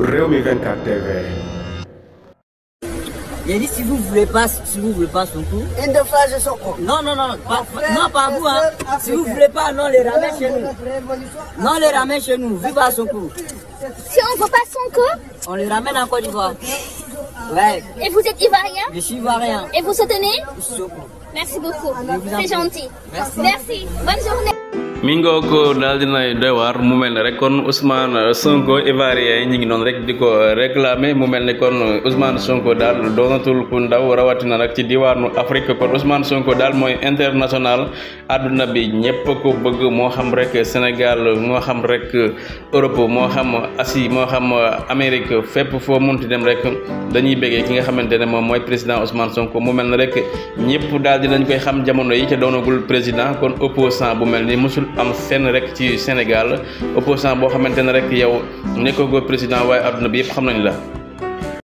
Rewmi 24 TV. J'ai dit si vous voulez pas Sonko. Une de phrase de Sonko. Non, pas vous hein. Si vous voulez pas, non, les ramène chez nous. Non, les ramène chez nous. Vive à Sonko. Si on ne veut pas Sonko, on les ramène en Côte d'Ivoire. Ouais. Et vous êtes ivoirien? Je suis ivoirien. Et vous soutenez? Sonko. Merci beaucoup. C'est gentil. Merci. Bonne journée. Mingo ko dal dina doy war mu melni rek kon Ousmane Sonko ivoirien ñi ngi non rek diko réclamer mu melni kon Ousmane Sonko dal donatul ku ndaw rawatina nak ci diwanu Afrique kon Ousmane Sonko dal moy international aduna bi ñepp ko bëgg mo xam rek Sénégal mo xam rek Europe mo xam Asie mo xam Amérique fépp fo munti dem rek dañuy bëggé ki nga xamantene mom moy président Ousmane Sonko mu melni rek ñepp dal dinañ koy xam jamono yi ci donagul président kon opposant bu melni musul am fenn rek ci Sénégal opposant bo xamantene rek yow nekko go président way aduna bi yépp xam nañ la